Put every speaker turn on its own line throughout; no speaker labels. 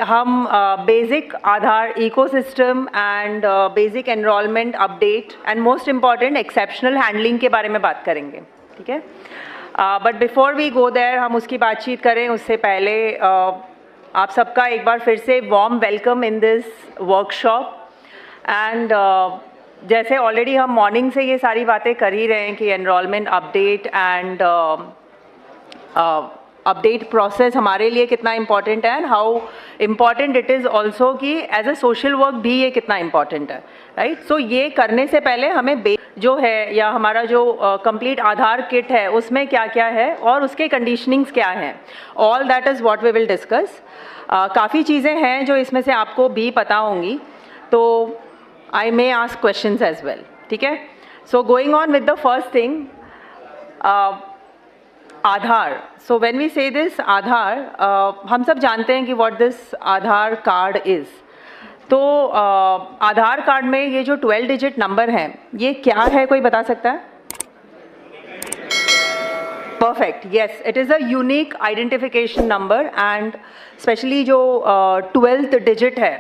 हम basic Aadhaar ecosystem and basic enrollment update and most important exceptional handling के बारे में बात करेंगे, ठीक है। But before we go there, हम उसकी बातचीत करें उससे पहले आप सबका एक बार फिर से warm welcome in this workshop. And जैसे ऑलरेडी हम मॉर्निंग से ये सारी बातें कर ही रहे हैं कि enrolment update and update process हमारे लिए कितना इम्पॉर्टेंट है and how important it is also कि एज अ सोशल वर्क भी ये कितना इम्पॉर्टेंट है, राइट। सो ये करने से पहले हमें जो है या हमारा जो कंप्लीट आधार किट है उसमें क्या क्या है और उसके कंडीशनिंग्स क्या हैं, all that is what we will discuss. काफ़ी चीज़ें हैं जो इसमें से आपको भी पता होंगी, तो I may ask questions as well, ठीक है। So going on with the first thing, Aadhaar. So when we say this Aadhaar, हम सब जानते हैं कि what this Aadhaar card is. तो आधार कार्ड में ये जो 12 डिजिट नंबर हैं ये क्या है, कोई बता सकता है? Perfect, yes, it is a unique identification number and specially जो 12th डिजिट है,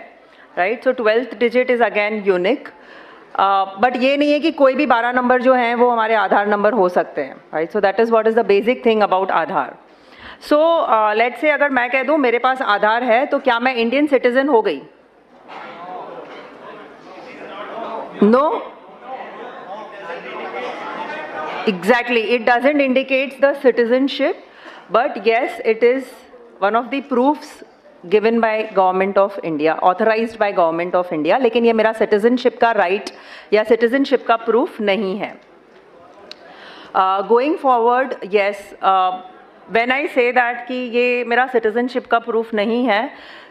right. So 12th digit is again unique. But ये नहीं है कि कोई भी 12 नंबर जो हैं वो हमारे आधार नंबर हो सकते हैं, right. So that is what is the basic thing about Aadhaar. So let's say अगर मैं कह दूं मेरे पास आधार है तो क्या मैं इंडियन सिटीजन हो गई? No, exactly, it doesn't indicates the citizenship, but yes it is one of the proofs given by government of India, authorised by government of India, लेकिन ये मेरा सिटीजनशिप का राइट या सिटीजनशिप का प्रूफ नहीं है। Going forward, yes, when I say that कि ये मेरा सिटीजनशिप का प्रूफ नहीं है,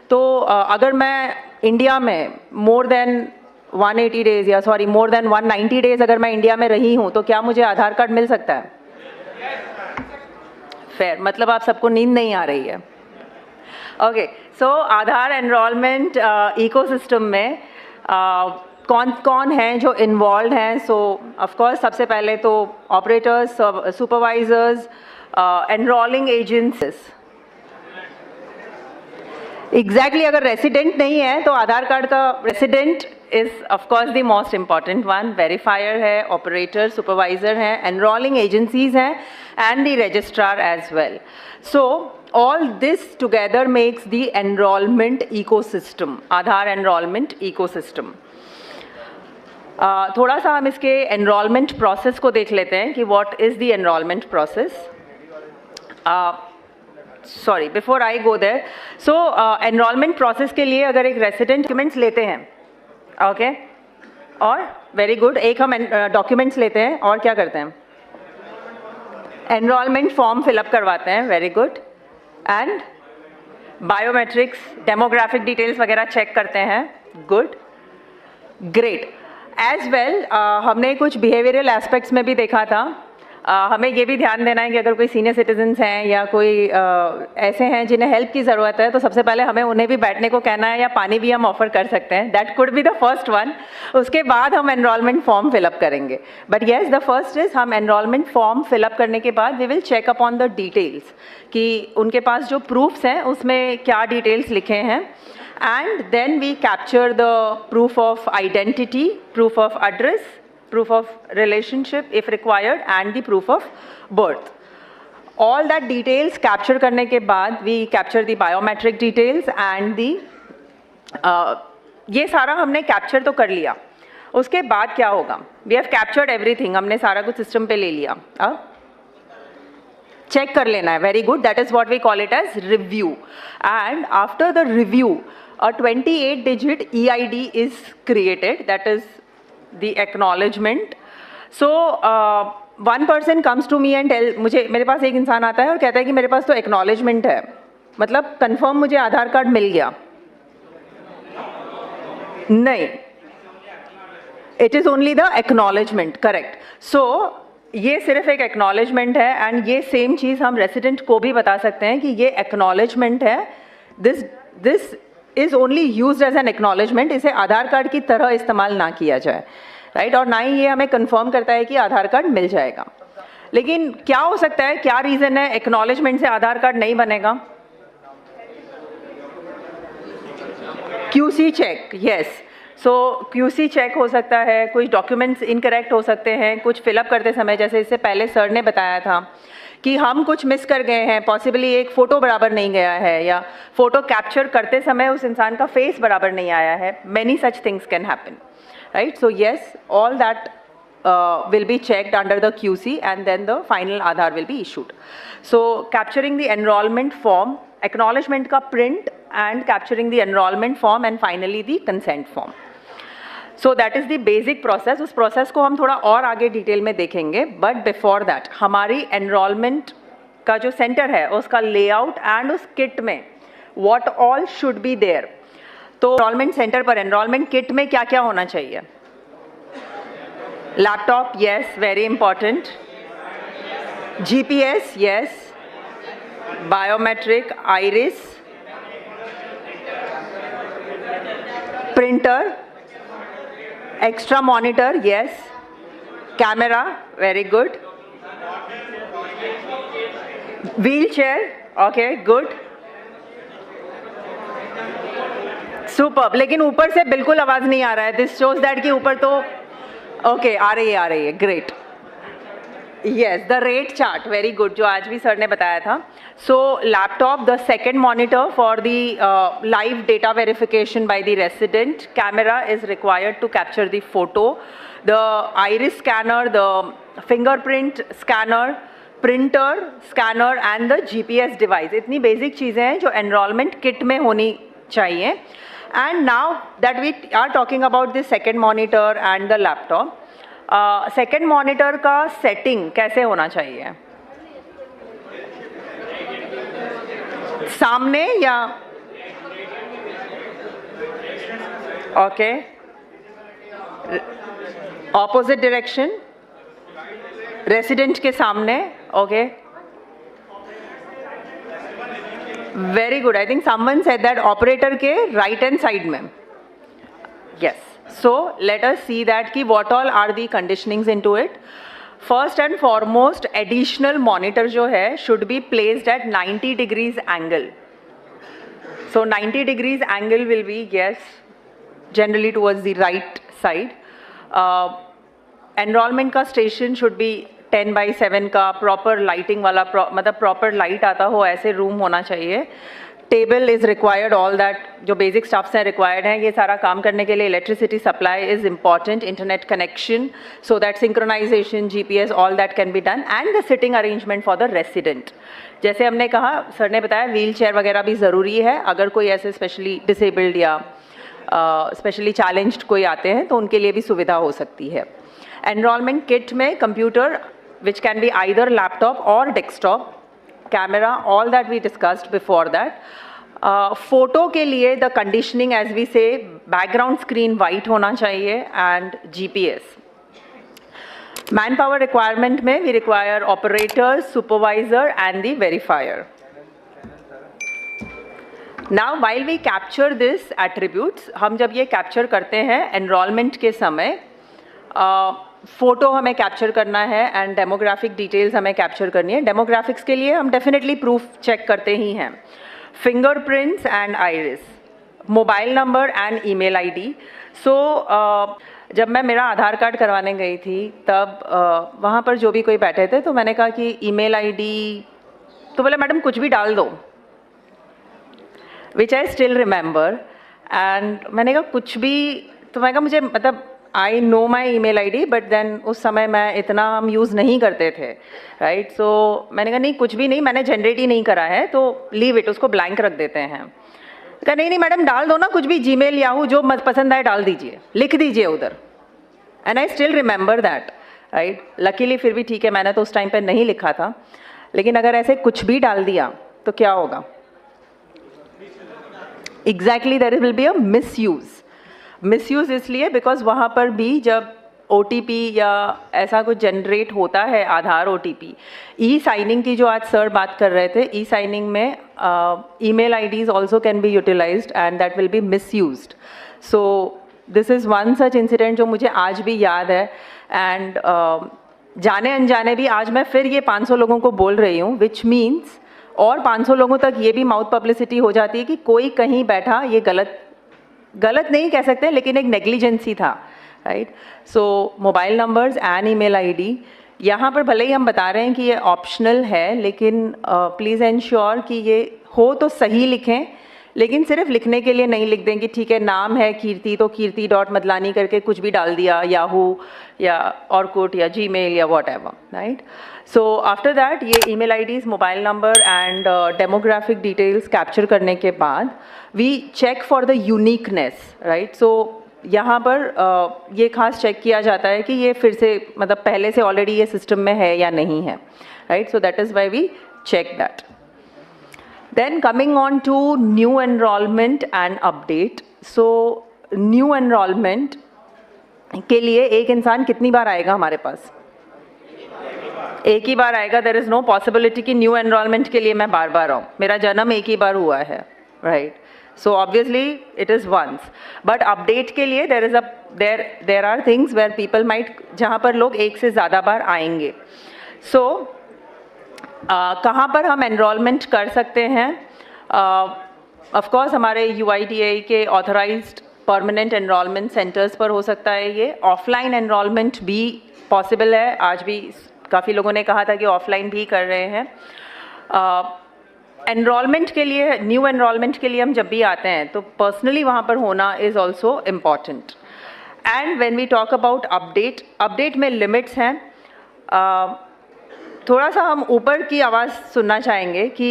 तो अगर मैं इंडिया में मोर देन 180 डेज या सॉरी मोर देन 190 डेज अगर मैं इंडिया में रही हूँ तो क्या मुझे आधार कार्ड मिल सकता है? फेयर, मतलब आप सबको नींद नहीं आ रही है। ओके, सो आधार एनरोलमेंट इकोसिस्टम में कौन कौन हैं जो इन्वॉल्व हैं? सो ऑफ कोर्स सबसे पहले तो operators, supervisors, enrolling agencies. Exactly, अगर रेसिडेंट नहीं है तो आधार कार्ड का resident is of course the most important one. Verifier है, ऑपरेटर, सुपरवाइजर हैं, एनरोलिंग एजेंसीज हैं and the registrar as well. So all this together makes the enrollment ecosystem, Aadhaar enrollment ecosystem। थोड़ा सा हम इसके enrollment process को देख लेते हैं कि what is the enrollment process। sorry, before I go there, so enrollment process के लिए अगर एक resident documents लेते हैं, okay, और very good, एक हम documents लेते हैं और क्या करते हैं? enrollment form fill up करवाते हैं, very good, and biometrics, demographic details वगैरह चेक करते हैं, गुड, ग्रेट। एज वेल हमने कुछ बिहेवियरल एस्पेक्ट्स में भी देखा था। हमें ये भी ध्यान देना है कि अगर कोई सीनियर सिटीजन्स हैं या कोई ऐसे हैं जिन्हें हेल्प की ज़रूरत है तो सबसे पहले हमें उन्हें भी बैठने को कहना है या पानी भी हम ऑफर कर सकते हैं, that could be the first one. उसके बाद हम एनरोलमेंट फॉर्म फिलअप करेंगे, but yes the first is हम एनरोलमेंट फॉर्म फिलअप करने के बाद we will check upon the details कि उनके पास जो प्रूफ्स हैं उसमें क्या डिटेल्स लिखे हैं, and then we capture the proof of identity, proof of address, proof of relationship if required and the proof of birth. All that details capture करने के बाद we capture the biometric details and the ये सारा हमने capture तो कर लिया। उसके बाद क्या होगा? We have captured everything, हमने सारा कुछ सिस्टम पे ले लिया, अब चेक कर लेना है, very good, that is what we call it as review, and after the review a 28 digit EID is created, that is the acknowledgement. So one person comes to me and tell, मेरे पास एक इंसान आता है और कहता है कि मेरे पास तो acknowledgement है, मतलब कंफर्म मुझे आधार कार्ड मिल गया? नहीं, it is only the acknowledgement, correct. So ये सिर्फ एक acknowledgement है एंड ये सेम चीज़ हम रेसिडेंट को भी बता सकते हैं कि ये acknowledgement है, this is only used as an acknowledgement, इसे आधार कार्ड की तरह इस्तेमाल ना किया जाए, राइट। और ना ही ये हमें कंफर्म करता है कि आधार कार्ड मिल जाएगा। लेकिन क्या हो सकता है, क्या रीज़न है एक्नॉलेजमेंट से आधार कार्ड नहीं बनेगा? QC check, yes. So QC check हो सकता है, कुछ डॉक्यूमेंट्स इनकरेक्ट हो सकते हैं कुछ फिलअप करते समय, जैसे इससे पहले सर ने बताया था कि हम कुछ मिस कर गए हैं, पॉसिबली एक फ़ोटो बराबर नहीं गया है या फ़ोटो कैप्चर करते समय उस इंसान का फेस बराबर नहीं आया है। Many such things can happen, right? So yes, all that will be checked under the QC and then the final Aadhaar will be issued. So capturing the enrollment form, acknowledgement का print and capturing the enrollment form and finally the consent form. So that is the basic process. उस process को हम थोड़ा और आगे detail में देखेंगे, but before that हमारी enrollment का जो center है उसका layout and उस kit में what all should be there. तो enrollment center पर enrollment kit में क्या क्या होना चाहिए? Laptop, yes, very important. GPS, yes. Biometric, iris. Printer. Extra monitor, yes. Camera, very good. Wheelchair, okay, good. Superb. लेकिन ऊपर से बिल्कुल आवाज़ नहीं आ रहा है. This shows that कि ऊपर तो ओके आ रही है great. Yes, the rate chart, very good, जो आज भी सर ने बताया था। So laptop, the second monitor for the live data verification by the resident, camera is required to capture the photo, the iris scanner, the fingerprint scanner, printer scanner and the GPS device. इतनी basic चीज़ें हैं जो enrolment kit में होनी चाहिए। And now that we are talking about the second monitor and the laptop, second monitor का setting कैसे होना चाहिए? सामने या okay, opposite direction, resident के सामने, okay. Very good. I think someone said that operator के right hand side में. Yes. So let us see that कि what all are the conditionings into it. First and foremost, additional monitor जो है should be placed at 90 degrees angle. So 90 degrees angle will be, yes, generally towards the right side. Enrollment का station should be 10/7 का proper lighting वाला, मतलब proper light आता हो ऐसे room होना चाहिए। Table is required, all that जो बेसिक स्टाफ्स हैं रिक्वायर्ड हैं ये सारा काम करने के लिए। Electricity supply is important, internet connection, so that synchronisation, GPS, all that can be done, and the sitting arrangement for the resident. जैसे हमने कहा, सर ने बताया व्हील चेयर वगैरह भी ज़रूरी है, अगर कोई ऐसे स्पेशली डिसेबल्ड या स्पेशली चैलेंज्ड कोई आते हैं तो उनके लिए भी सुविधा हो सकती है। एनरोलमेंट किट में computer which can be either laptop or desktop, camera, all that we discussed before that. Photo के लिए the conditioning, as we say, background screen white होना चाहिए and GPS. Manpower requirement में we require operator, supervisor and the verifier. Now while we capture this attributes, हम जब ये capture करते हैं enrollment के समय, फ़ोटो हमें कैप्चर करना है एंड डेमोग्राफिक डिटेल्स हमें कैप्चर करनी है। डेमोग्राफिक्स के लिए हम डेफिनेटली प्रूफ चेक करते ही हैं, fingerprints and iris, mobile number and email ID. So जब मैं मेरा आधार कार्ड करवाने गई थी तब वहाँ पर जो भी कोई बैठे थे तो मैंने कहा कि ईमेल आईडी, तो बोले मैडम कुछ भी डाल दो, which I still remember. And मैंने कहा कुछ भी, तो मैंने कहा मुझे मतलब I know my email ID, but then उस समय मैं इतना हम यूज़ नहीं करते थे, राइट? सो मैंने कहा नहीं कुछ भी नहीं, मैंने जनरेट ही नहीं करा है तो लीव इट, उसको ब्लैंक रख देते हैं। कहा नहीं मैडम डाल दो ना कुछ भी, जीमेल याहू जो मत पसंद आए डाल दीजिए, लिख दीजिए उधर। And I still remember that, right? Luckily फिर भी ठीक है, मैंने तो उस टाइम पे नहीं लिखा था, लेकिन अगर ऐसे कुछ भी डाल दिया तो क्या होगा? Exactly, there will be a misuse इसलिए बिकॉज वहाँ पर भी जब OTP या ऐसा कुछ जनरेट होता है, आधार OTP, ई साइनिंग की जो आज सर बात कर रहे थे, ई साइनिंग में email IDs also can be utilised and that will be misused. So this is one such incident जो मुझे आज भी याद है। एंड जाने अनजाने भी आज मैं फिर ये 500 लोगों को बोल रही हूँ, विच मीन्स और 500 लोगों तक ये भी माउथ पब्लिसिटी हो जाती है कि कोई कहीं बैठा ये गलत गलत नहीं कह सकते लेकिन एक नेग्लिजेंसी था, right. So mobile numbers and email ID, यहाँ पर भले ही हम बता रहे हैं कि ये ऑप्शनल है, लेकिन प्लीज़ एंश्योर कि ये हो तो सही लिखें, लेकिन सिर्फ लिखने के लिए नहीं लिख दें कि ठीक है नाम है कीर्ति तो कीर्ति डॉट मदलानी करके कुछ भी डाल दिया, याहू या ऑर्कुट या जीमेल या whatever, right. So after that ये email IDs, mobile number and demographic details capture करने के बाद we check for the uniqueness, right. So यहाँ पर ये खास चेक किया जाता है कि ये फिर से मतलब पहले से ऑलरेडी ये सिस्टम में है या नहीं है, right. So that is why we check that. Then coming on to new enrollment and update. So new enrollment के लिए एक इंसान कितनी बार आएगा हमारे पास? एक ही बार आएगा. There is no possibility कि new enrollment के लिए मैं बार बार आऊँ. मेरा जन्म एक ही बार हुआ है, right? So obviously it is once. But update के लिए there are things where people might, जहाँ पर लोग एक से ज़्यादा बार आएंगे. So कहाँ पर हम एनरोलमेंट कर सकते हैं? ऑफकोर्स हमारे UIDAI के ऑथराइज्ड परमानेंट एनरोलमेंट सेंटर्स पर हो सकता है ये. ऑफलाइन एनरोलमेंट भी पॉसिबल है. आज भी काफ़ी लोगों ने कहा था कि ऑफलाइन भी कर रहे हैं. एनरोलमेंट के लिए, न्यू एनरोलमेंट के लिए हम जब भी आते हैं तो पर्सनली वहाँ पर होना is also important. And when we talk about update में लिमिट्स हैं. थोड़ा सा हम ऊपर की आवाज़ सुनना चाहेंगे कि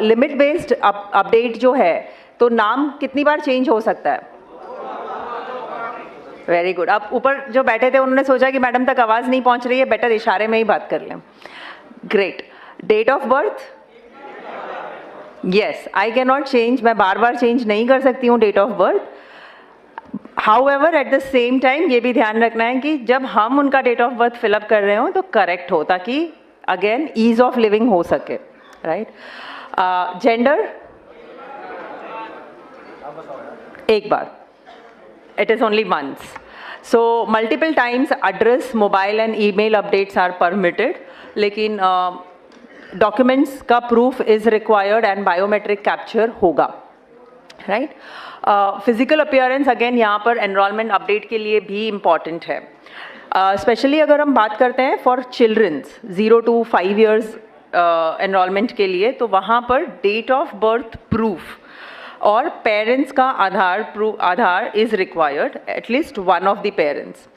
लिमिट बेस्ड अपडेट जो है तो नाम कितनी बार चेंज हो सकता है? Very good. अब ऊपर जो बैठे थे उन्होंने सोचा कि मैडम तक आवाज़ नहीं पहुंच रही है, बेटर इशारे में ही बात कर लें. Great. Date of birth, yes, I can not change. मैं बार बार चेंज नहीं कर सकती हूँ date of birth. However at the same time ये भी ध्यान रखना है कि जब हम उनका डेट ऑफ बर्थ फिलअप कर रहे हो तो करेक्ट हो, ताकि अगेन ईज ऑफ लिविंग हो सके, राइट. जेंडर एक बार, it is only once. So multiple times address, mobile and email updates are permitted, लेकिन डॉक्यूमेंट्स का proof is required and biometric capture होगा, राइट. फिजिकल अपीयरेंस अगेन यहाँ पर enrolment update के लिए भी इम्पॉर्टेंट है. स्पेशली अगर हम बात करते हैं for childrens 0 to 5 years enrolment के लिए, तो वहाँ पर डेट ऑफ बर्थ प्रूफ और पेरेंट्स का Aadhaar is required, at least one of the parents.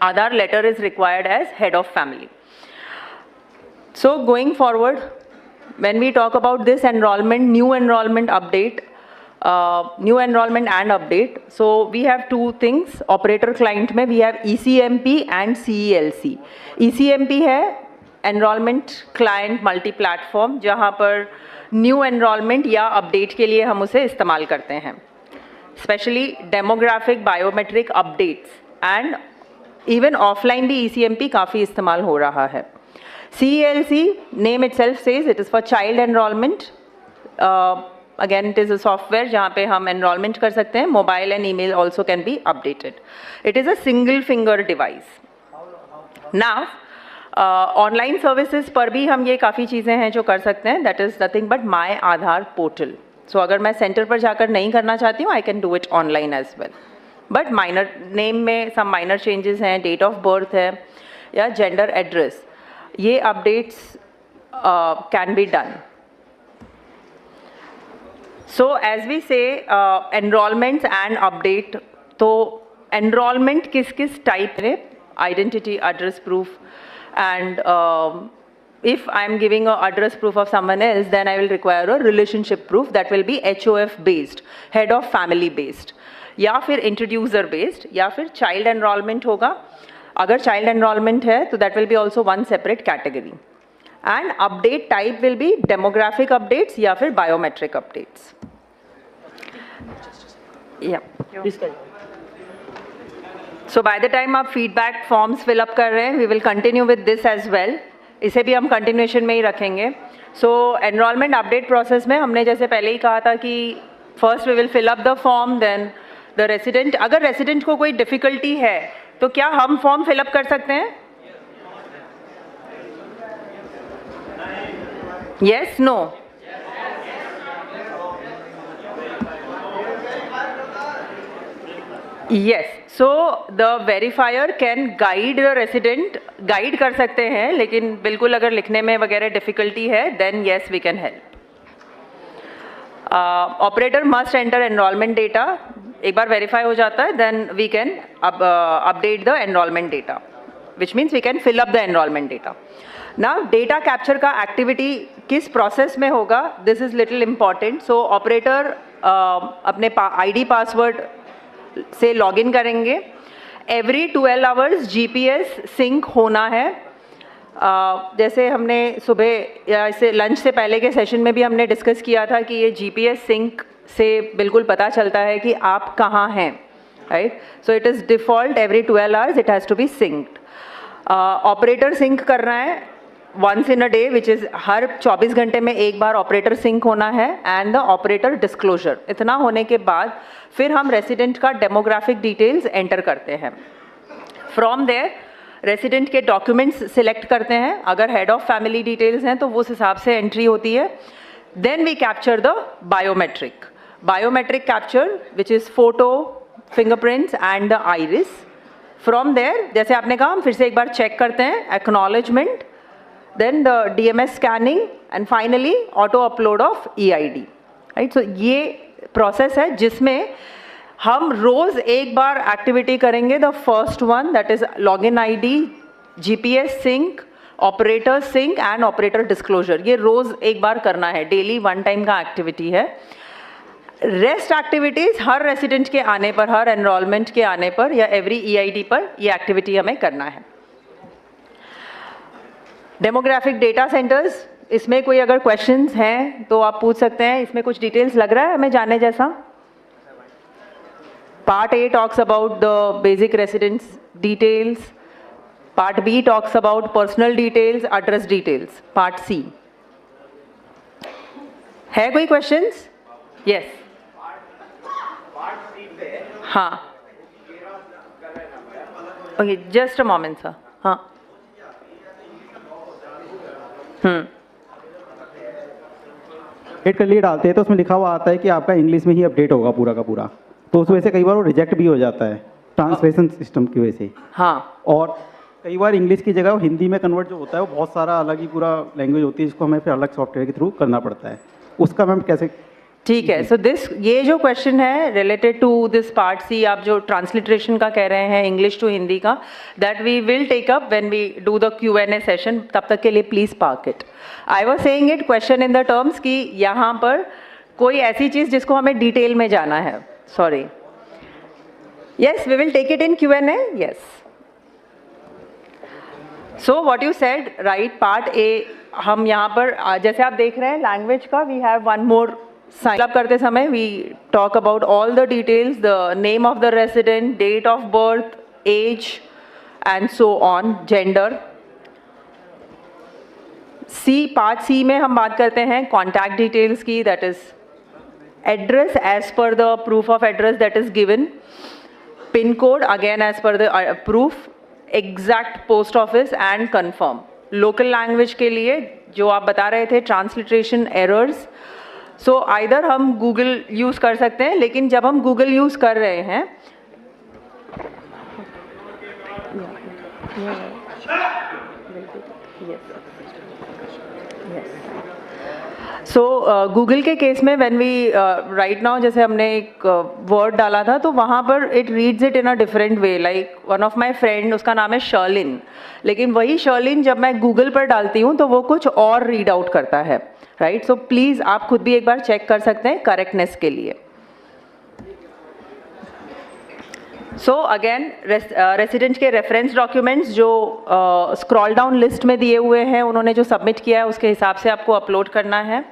Aadhaar letter is required as head of family. So going forward, when we talk about this enrollment, new enrollment update, new enrollment and update, so we have two things. Operator client में we have ECMP and CELC. ECMP है enrollment client multi platform, जहाँ पर new enrollment या update के लिए हम उसे इस्तेमाल करते हैं. Especially demographic, biometric updates and even offline भी ECMP काफ़ी इस्तेमाल हो रहा है. CELC, name itself says it is for child enrollment. Again, it is a software जहाँ पे हम enrollment कर सकते हैं. Mobile and email also can be updated. It is a single finger device. Now, online services पर भी हम ये काफ़ी चीज़ें हैं जो कर सकते हैं. That is nothing but My Aadhaar portal. So अगर मैं सेंटर पर जाकर नहीं करना चाहती हूँ, I can do it online as well. But minor name में some minor changes हैं, date of birth है या gender address. ये updates can be done. So as we say, enrollments and update, तो enrollment किस type है? Identity, address proof, and if I am giving a address proof of someone else, then I will require a relationship proof that will be HOF based, head of family based, या फिर introducer based, या फिर child enrollment होगा. अगर child enrollment है तो that will be also one separate category. And update type will be demographic updates या फिर biometric updates. Yeah. So by the time आप feedback forms fill up कर रहे हैं, we will continue with this as well. इसे भी हम continuation में ही रखेंगे. So enrollment update process में हमने जैसे पहले ही कहा था कि first we will fill up the form, then the resident, अगर resident को कोई difficulty है तो क्या हम फॉर्म फिलअप कर सकते हैं? Yes, no? Yes, so the verifier can guide the resident, guide कर सकते हैं, लेकिन बिल्कुल अगर लिखने में वगैरह difficulty है, then yes we can help. Operator must enter enrollment data. एक बार verify हो जाता है, then we can update the enrollment data, which means we can fill up the enrollment data. Now data capture का activity किस process में होगा? This is little important. So operator अपने ID password से लॉगिन करेंगे. एवरी 12 आवर्स GPS सिंक होना है. जैसे हमने सुबह या इसे लंच से पहले के सेशन में भी हमने डिस्कस किया था कि ये GPS सिंक से बिल्कुल पता चलता है कि आप कहाँ हैं, right. So it is default every 12 hours it has to be synced. Operator sync करना है once in a day, which is हर 24 घंटे में एक बार ऑपरेटर सिंक होना है. And the operator disclosure. इतना होने के बाद फिर हम रेसिडेंट का डेमोग्राफिक डिटेल्स एंटर करते हैं. फ्रॉम देयर रेसिडेंट के डॉक्यूमेंट्स सिलेक्ट करते हैं. अगर हेड ऑफ फैमिली डिटेल्स हैं तो उस हिसाब से एंट्री होती है. Then we capture the biometric. Biometric capture which is photo, fingerprints and the iris. From there जैसे आपने कहा हम फिर से एक बार चेक करते हैं. Acknowledgement, then the DMS scanning and finally auto upload of EID, right. So ये process है जिसमें हम रोज़ एक बार एक्टिविटी करेंगे. The first one that is login ID, GPS sync, operator sync and operator disclosure. ये रोज़ एक बार करना है, डेली वन टाइम का एक्टिविटी है. रेस्ट एक्टिविटीज़ हर रेसिडेंट के आने पर, हर एनरोलमेंट के आने पर या एवरी EID पर ये एक्टिविटी हमें करना है. डेमोग्राफिक डेटा सेंटर्स, इसमें कोई अगर क्वेश्चंस हैं तो आप पूछ सकते हैं. इसमें कुछ डिटेल्स लग रहा है हमें जानने जैसा. Part A talks about the basic residence details. Part B talks about personal details, address details. Part C है कोई क्वेश्चंस? यस. हाँ, okay, just a moment sir. हाँ,
अपडेट कर लिए डालते हैं तो उसमें लिखा हुआ आता है कि आपका इंग्लिश में ही अपडेट होगा पूरा का पूरा. तो उस वजह से कई बार वो रिजेक्ट भी हो जाता है ट्रांसलेशन सिस्टम की वजह से.
हाँ,
और कई बार इंग्लिश की जगह हिंदी में कन्वर्ट जो होता है वो बहुत सारा अलग ही पूरा लैंग्वेज होती है, जिसको हमें फिर अलग सॉफ्टवेयर के थ्रू करना पड़ता है. उसका मैम कैसे?
ठीक है. सो दिस, ये जो क्वेश्चन है related to this part C, आप जो ट्रांसलिट्रेशन का कह रहे हैं इंग्लिश टू हिंदी का, that we will take up when we do the Q&A session. तब तक के लिए please park it. I was saying it question in the terms कि यहाँ पर कोई ऐसी चीज़ जिसको हमें डिटेल में जाना है. Sorry. Yes, we will take it in Q&A. Yes. So what you said right. Part A हम यहाँ पर जैसे आप देख रहे हैं लैंग्वेज का, we have one more. Sign up करते समय we talk about all the details, the name of the resident, date of birth, age and so on, gender. Part C में हम बात करते हैं कॉन्टैक्ट डिटेल्स की, that is address as per the proof of address that is given, pin code again as per the proof, exact post office and confirm. Local language के लिए जो आप बता रहे थे ट्रांसलिट्रेशन एरर्स, सो आइदर हम Google use कर सकते हैं, लेकिन जब हम गूगल यूज़ कर रहे हैं सो गूगल के केस में व्हेन वी राइट नाउ, जैसे हमने एक वर्ड डाला था तो वहाँ पर it reads it in a different way. Like one of my friend, उसका नाम है शर्लिन, लेकिन वही शर्लिन जब मैं गूगल पर डालती हूँ तो वो कुछ और रीड आउट करता है, राइट. सो प्लीज़ आप खुद भी एक बार चेक कर सकते हैं करेक्टनेस के लिए. सो अगेन रेसिडेंट के रेफरेंस डॉक्यूमेंट्स जो स्क्रॉल डाउन लिस्ट में दिए हुए हैं, उन्होंने जो सबमिट किया है उसके हिसाब से आपको अपलोड करना है.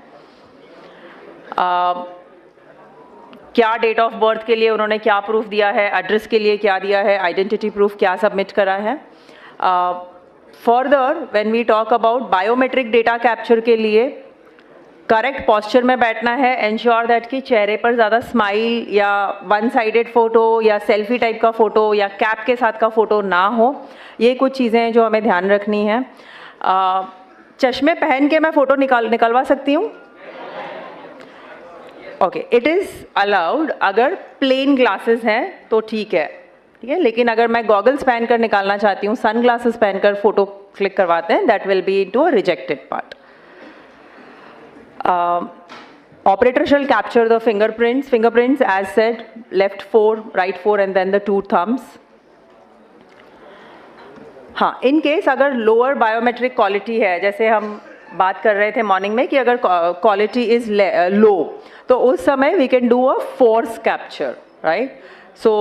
क्या डेट ऑफ बर्थ के लिए उन्होंने क्या प्रूफ दिया है, एड्रेस के लिए क्या दिया है, आइडेंटिटी प्रूफ क्या सबमिट करा है. Further when we talk about biometric data capture के लिए करेक्ट पॉस्चर में बैठना है. एंश्योर दैट कि चेहरे पर ज़्यादा स्माइल या वन साइडेड फ़ोटो या सेल्फी टाइप का फ़ोटो या कैप के साथ का फ़ोटो ना हो. ये कुछ चीज़ें हैं जो हमें ध्यान रखनी है. चश्मे पहन के मैं फ़ोटो निकलवा सकती हूँ. ओके, इट इज़ अलाउड अगर प्लेन ग्लासेस हैं तो ठीक है, लेकिन अगर मैं गॉगल्स पहन कर निकालना चाहती हूँ, सन ग्लासेस पहनकर फोटो क्लिक करवाते हैं, that will B into a rejected part. Operator shall capture the fingerprints as said, left 4, right 4 and then the 2 thumbs. हाँ, इन केस अगर लोअर बायोमेट्रिक क्वालिटी है, जैसे हम बात कर रहे थे मॉर्निंग में कि अगर क्वालिटी इज लो, तो उस समय we can do a force capture, right. So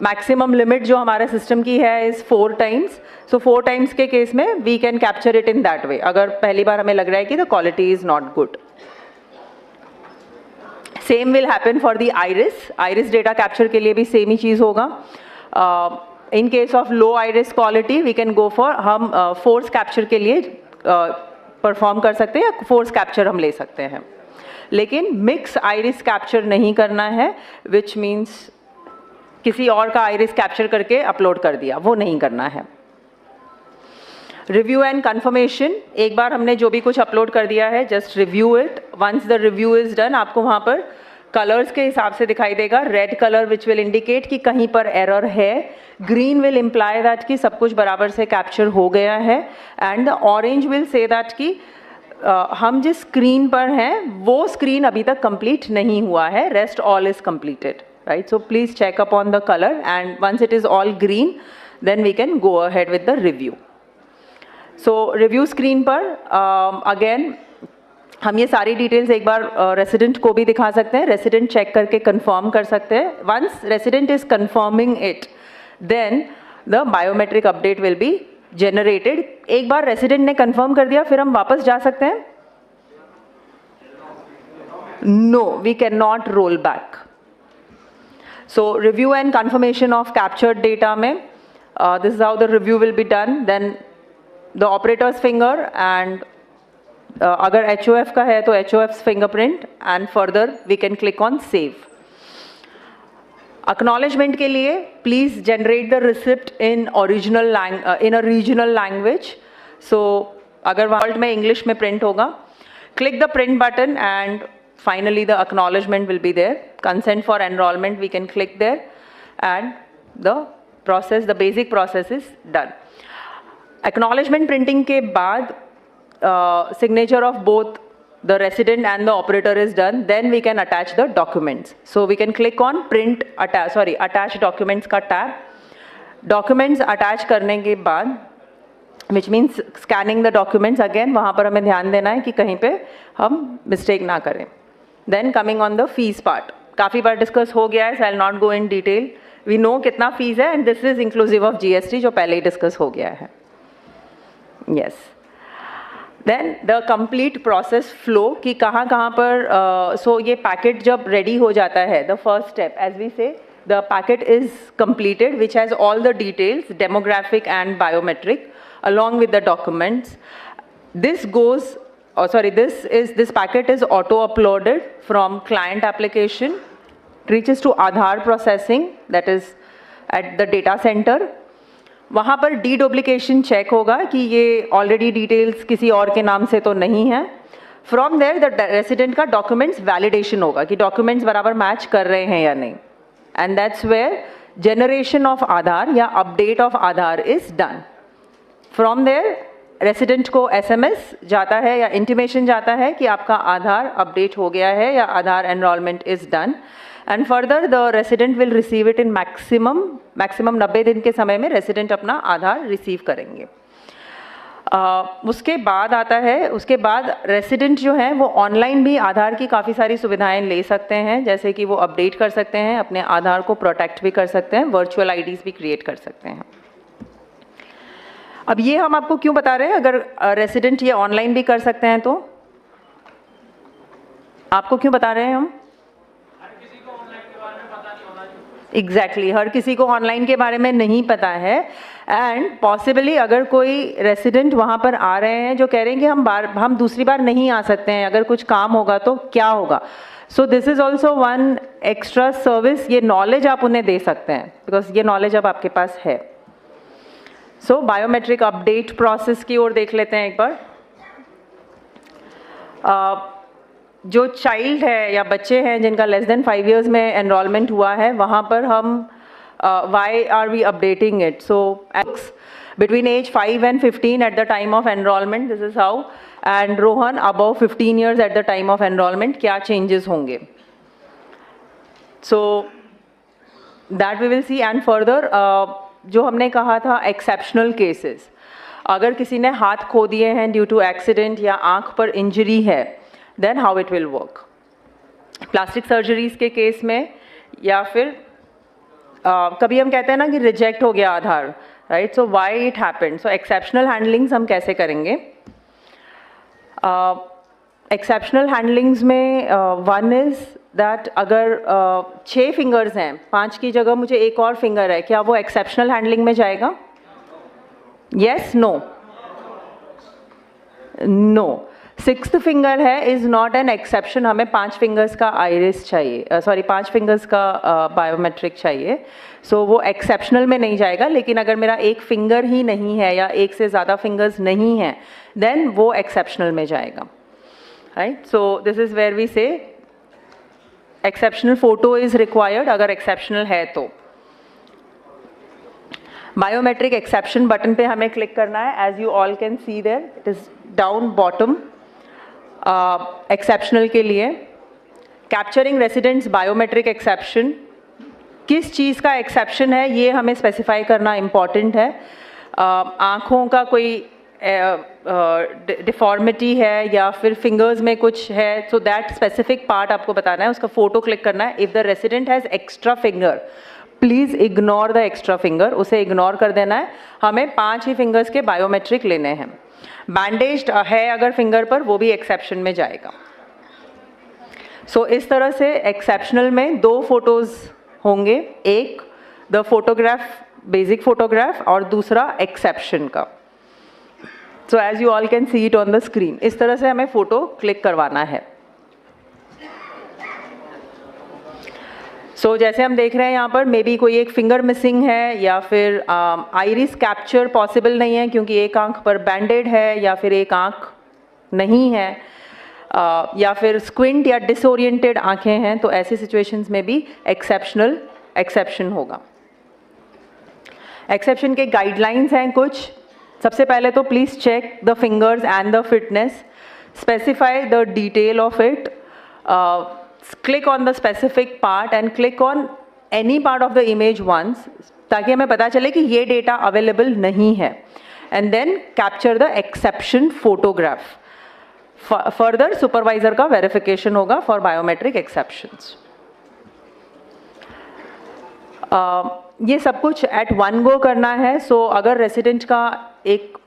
maximum limit जो हमारे सिस्टम की है इज 4 times. सो 4 times के केस में we can capture it in that way, अगर पहली बार हमें लग रहा है कि the quality is not good. Same will happen for the iris data capture के लिए भी सेम ही चीज़ होगा. In case of low iris quality we can go for, हम फोर्स कैप्चर के लिए परफॉर्म कर सकते हैं, या फोर्स कैप्चर हम ले सकते हैं, लेकिन मिक्स आइरिस कैप्चर नहीं करना है, विच मीन्स किसी और का आइरिस कैप्चर करके अपलोड कर दिया, वो नहीं करना है. रिव्यू एंड कंफर्मेशन, एक बार हमने जो भी कुछ अपलोड कर दिया है, just review it. Once the review is done, आपको वहाँ पर कलर्स के हिसाब से दिखाई देगा. Red colour which will indicate कि कहीं पर एरर है, ग्रीन विल इम्प्लाई दैट कि सब कुछ बराबर से कैप्चर हो गया है, and the orange will say that कि हम जिस स्क्रीन पर हैं वो स्क्रीन अभी तक कंप्लीट नहीं हुआ है, rest all is completed, right. So please check up on the colour, and once it is all green then we can go ahead with the review. So review screen पर again हम ये सारी details एक बार resident को भी दिखा सकते हैं, रेसिडेंट चेक करके कंफर्म कर सकते हैं. Once resident is confirming it, then the biometric update will be generated. एक बार रेसिडेंट ने कंफर्म कर दिया, फिर हम वापस जा सकते हैं? No, we can not roll back. So review and confirmation of captured data में this is how the review will be done. Then the operator's finger and अगर HOF का है तो HOF's fingerprint, and further we can click on save. Acknowledgement के लिए please generate the receipt in original in a regional language. So अगर world में English में print होगा, click the print button and finally the acknowledgement will be there. Consent for enrolment we can click there and the process, the basic process is done. Acknowledgement printing के बाद signature of both the resident and the operator is done, then we can attach the documents. So we can click on print attach documents का tab. Documents attach करने के बाद, which means scanning the documents again, वहाँ पर हमें ध्यान देना है कि कहीं पे हम mistake ना करें. Then coming on the fees part, काफ़ी बार डिस्कस हो गया है, so I'll not go in detail. We know कितना फीस है, and this is inclusive of GST जो पहले ही डिस्कस हो गया है. Yes. Then the complete process flow कि कहाँ कहाँ पर सो ये पैकेट जब रेडी हो जाता है, the first step as we say the packet is completed which has all the details, demographic and biometric along with the documents. This goes this packet is auto uploaded from client application, reaches to Aadhaar processing, that is at the data center. वहाँ पर डीडुप्लिकेशन check होगा कि ये already details किसी और के नाम से तो नहीं है. फ्रॉम देयर द रेसिडेंट का डॉक्यूमेंट्स वैलिडेशन होगा कि डॉक्यूमेंट्स बराबर मैच कर रहे हैं या नहीं, and that's where generation of Aadhaar या update of Aadhaar is done. From there resident को SMS जाता है या इंटीमेशन जाता है कि आपका आधार अपडेट हो गया है या Aadhaar enrolment is done, and further the resident will receive it in maximum 90 दिन के समय में रेसिडेंट अपना आधार रिसीव करेंगे. उसके बाद आता है, उसके बाद रेसिडेंट जो हैं वो ऑनलाइन भी आधार की काफ़ी सारी सुविधाएं ले सकते हैं, जैसे कि वो अपडेट कर सकते हैं, अपने आधार को प्रोटेक्ट भी कर सकते हैं, वर्चुअल IDs भी क्रिएट कर सकते हैं. अब ये हम आपको क्यों बता रहे हैं, अगर रेसिडेंट ये ऑनलाइन भी कर सकते हैं तो आपको क्यों बता रहे हैं हम? एग्जैक्टली, हर किसी को ऑनलाइन के बारे में नहीं पता है, एंड पॉसिबली अगर कोई रेसिडेंट वहाँ पर आ रहे हैं जो कह रहे हैं कि हम दूसरी बार नहीं आ सकते हैं, अगर कुछ काम होगा तो क्या होगा. सो this is also one extra service, ये नॉलेज आप उन्हें दे सकते हैं बिकॉज ये नॉलेज अब आपके पास है. सो बायोमेट्रिक अपडेट प्रोसेस की ओर देख लेते हैं एक बार. जो चाइल्ड है या बच्चे हैं जिनका लेस देन 5 years में एनरोलमेंट हुआ है, वहाँ पर हम why are we updating it. So between age 5 and 15 at the time of enrollment, this is how, and Rohan above 15 years at the time of enrollment, क्या changes होंगे. So that we will see. And further जो हमने कहा था exceptional cases, अगर किसी ने हाथ खो दिए हैं ड्यू टू एक्सीडेंट या आँख पर इंजरी है, then how it will work. Plastic surgeries के केस में या फिर कभी हम कहते हैं ना कि रिजेक्ट हो गया Aadhaar, right. So why it happened. So exceptional handlings हम कैसे करेंगे. एक्सेप्शनल हैंडलिंग्स में वन इज़ दैट अगर 6 फिंगर्स हैं, 5 की जगह मुझे एक और फिंगर है, क्या वो एक्सेप्शनल हैंडलिंग में जाएगा. Yes, no. No. 6th finger है इज़ नॉट एन एक्सेप्शन. हमें 5 फिंगर्स का आइरिस चाहिए, सॉरी 5 फिंगर्स का बायोमेट्रिक चाहिए. सो वो एक्सेप्शनल में नहीं जाएगा. लेकिन अगर मेरा एक फिंगर ही नहीं है या एक से ज़्यादा फिंगर्स नहीं हैं, देन वो एक्सेप्शनल में जाएगा, right. So this is where we say exceptional photo is required अगर एक्सेप्शनल है तो. बायोमेट्रिक एक्सेप्शन बटन पे हमें क्लिक करना है. As you all can see there, it is down bottom. Exceptional के लिए कैप्चरिंग रेसिडेंट्स बायोमेट्रिक एक्सेप्शन, किस चीज़ का एक्सेप्शन है ये हमें स्पेसिफाई करना इम्पॉर्टेंट है. आँखों का कोई डिफॉर्मिटी है या फिर फिंगर्स में कुछ है, सो दैट स्पेसिफिक पार्ट आपको बताना है, उसका फोटो क्लिक करना है. If the resident has extra finger, please ignore the extra finger, उसे इग्नोर कर देना है. हमें 5 ही फिंगर्स के बायोमेट्रिक लेने हैं. बैंडेज्ड है अगर फिंगर पर, वो भी एक्सेप्शन में जाएगा. सो इस तरह से एक्सेप्शनल में 2 फोटोज़ होंगे, एक द फोटोग्राफ, बेसिक फोटोग्राफ, और दूसरा एक्सेप्शन का. So as you all can see it on the screen, इस तरह से हमें फ़ोटो क्लिक करवाना है. सो जैसे हम देख रहे हैं यहाँ पर, मे बी कोई एक फिंगर मिसिंग है या फिर आइरिस कैप्चर पॉसिबल नहीं है क्योंकि एक आंख पर बैंडेड है या फिर एक आंख नहीं है, या फिर स्क्विंट या डिसोरिएंटेड आंखें हैं, तो ऐसी सिचुएशंस में भी एक्सेप्शन होगा. एक्सेप्शन के गाइडलाइंस हैं कुछ. सबसे पहले तो please check the fingers and the fitness, specify the detail of it, click on the specific part and click on any part of the image once, ताकि हमें पता चले कि ये डेटा अवेलेबल नहीं है. and then capture the exception photograph. Further supervisor का verification होगा फॉर बायोमेट्रिक एक्सेप्शंस. ये सब कुछ एट वन गो करना है. सो अगर रेसिडेंट का एक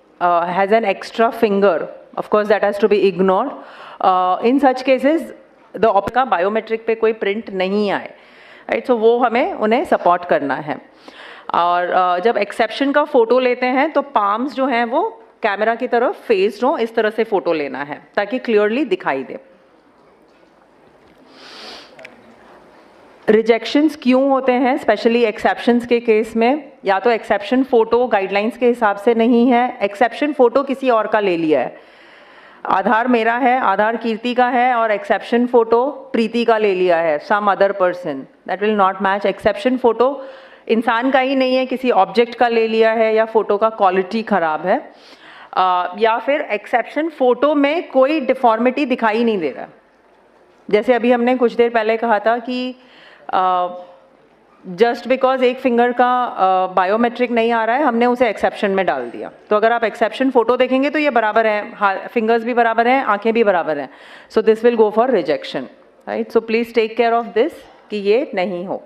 has an extra finger, of course that has to be ignored. In such cases the का बायोमेट्रिक पे कोई प्रिंट नहीं आए, राइट. सो वो हमें उन्हें सपोर्ट करना है. और जब एक्सेप्शन का फ़ोटो लेते हैं तो पाम्स जो हैं वो कैमरा की तरफ फेस्ड हो, इस तरह से फ़ोटो लेना है ताकि क्लियरली दिखाई दे. रिजेक्शंस क्यों होते हैं स्पेशली एक्सेप्शंस के केस में? या तो एक्सेप्शन फ़ोटो गाइडलाइंस के हिसाब से नहीं है, एक्सेप्शन फ़ोटो किसी और का ले लिया है. आधार मेरा है, आधार कीर्ति का है, और एक्सेप्शन फ़ोटो प्रीति का ले लिया है, some other person. That will not match. Exception photo इंसान का ही नहीं है, किसी ऑब्जेक्ट का ले लिया है, या फ़ोटो का क्वालिटी ख़राब है, या फिर एक्सेप्शन फ़ोटो में कोई डिफॉर्मिटी दिखाई नहीं दे रहा. जैसे अभी हमने कुछ देर पहले कहा था कि जस्ट बिकॉज एक फिंगर का बायोमेट्रिक नहीं आ रहा है, हमने उसे एक्सेप्शन में डाल दिया. तो अगर आप एक्सेप्शन फ़ोटो देखेंगे तो ये बराबर है, फिंगर्स भी बराबर हैं, आंखें भी बराबर हैं. So this will go for rejection, right. So please take care of this कि ये नहीं हो.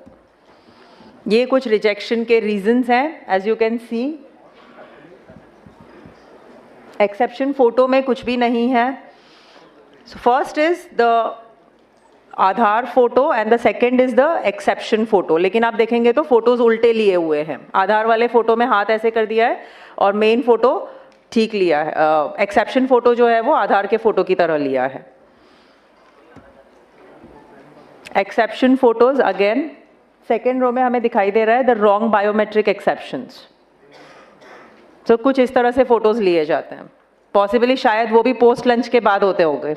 ये कुछ रिजेक्शन के रीजंस हैं. As you can see exception photo में कुछ भी नहीं है. So first is the Aadhaar photo and the second is the exception photo. लेकिन आप देखेंगे तो फोटोज उल्टे लिए हुए हैं. आधार वाले फोटो में हाथ ऐसे कर दिया है और मेन फोटो ठीक लिया है. एक्सेप्शन फोटो जो है वो आधार के फोटो की तरह लिया है. Exception photos again second row में हमें दिखाई दे रहा है द रॉन्ग बायोमेट्रिक एक्सेप्शंस. तो कुछ इस तरह से फोटोज लिए जाते हैं. पॉसिबली शायद वो भी पोस्ट लंच के बाद होते होंगे.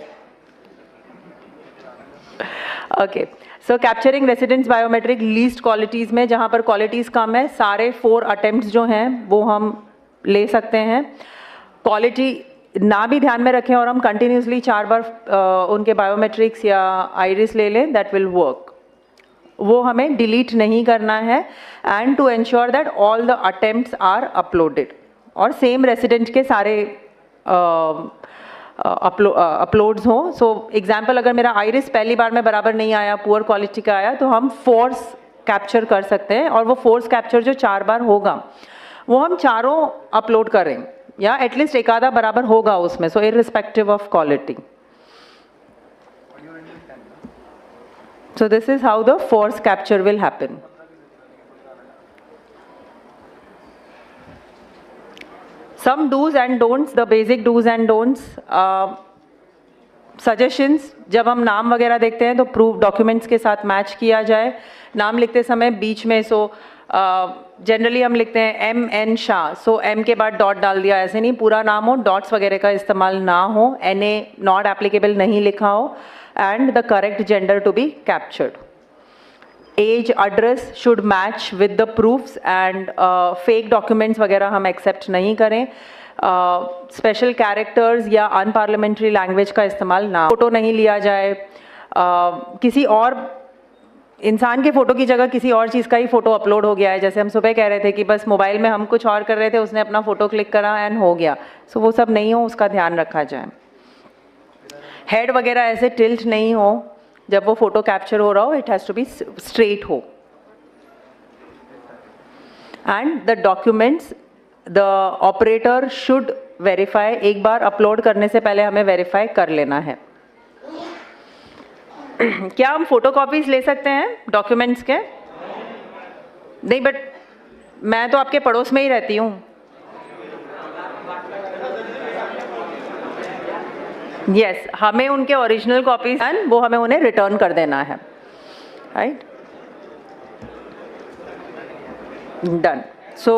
Okay, so capturing residents biometric least qualities में, जहाँ पर क्वालिटीज़ कम है, सारे 4 अटेम्प्ट्स जो हैं वो हम ले सकते हैं। क्वालिटी ना भी ध्यान में रखें और हम कंटिन्यूसली 4 बार उनके बायोमेट्रिक्स या आइरिस ले लें, दैट विल वर्क। वो हमें डिलीट नहीं करना है, and to ensure that all the attempts are uploaded, और सेम रेसिडेंट के सारे अपलोड्स हों। सो एग्जाम्पल, अगर मेरा आइरिस पहली बार में बराबर नहीं आया, पुअर क्वालिटी का आया, तो हम फोर्स कैप्चर कर सकते हैं, और वो फोर्स कैप्चर जो 4 बार होगा वो हम चारों अपलोड करें, या एटलीस्ट एक आधा बराबर होगा उसमें, so irrespective of quality. So this is how the force capture will happen. Some do's and don'ts, the basic do's and don'ts. Suggestions, जब हम नाम वगैरह देखते हैं तो प्रूफ डॉक्यूमेंट्स के साथ मैच किया जाए। नाम लिखते समय बीच में जनरली हम लिखते हैं M.N. शाह, सो M के बाद डॉट डाल दिया, ऐसे नहीं, पूरा नाम हो, डॉट्स वगैरह का इस्तेमाल ना हो, N.A. नॉट एप्लीकेबल नहीं लिखा हो, and the correct gender to be captured. Age, address should match with the proofs, and fake documents वगैरह हम accept नहीं करें। Special characters या unparliamentary language का इस्तेमाल ना, फोटो नहीं लिया जाए, किसी और इंसान के फ़ोटो की जगह किसी और चीज़ का ही फ़ोटो अपलोड हो गया है, जैसे हम सुबह कह रहे थे कि बस मोबाइल में हम कुछ और कर रहे थे, उसने अपना फ़ोटो क्लिक करा एंड हो गया, सो वो सब नहीं हो, उसका ध्यान रखा जाए। हेड वगैरह ऐसे टिल्ट नहीं हो जब वो फोटो कैप्चर हो रहा हो, it has to be straight हो। And the documents the operator should verify, एक बार अपलोड करने से पहले हमें वेरीफाई कर लेना है। क्या हम फोटो कॉपीज ले सकते हैं डॉक्यूमेंट्स के? नहीं, बट मैं तो आपके पड़ोस में ही रहती हूँ। यस, हमें उनके ओरिजिनल कॉपीज वो हमें उन्हें रिटर्न कर देना है, राइट? डन। सो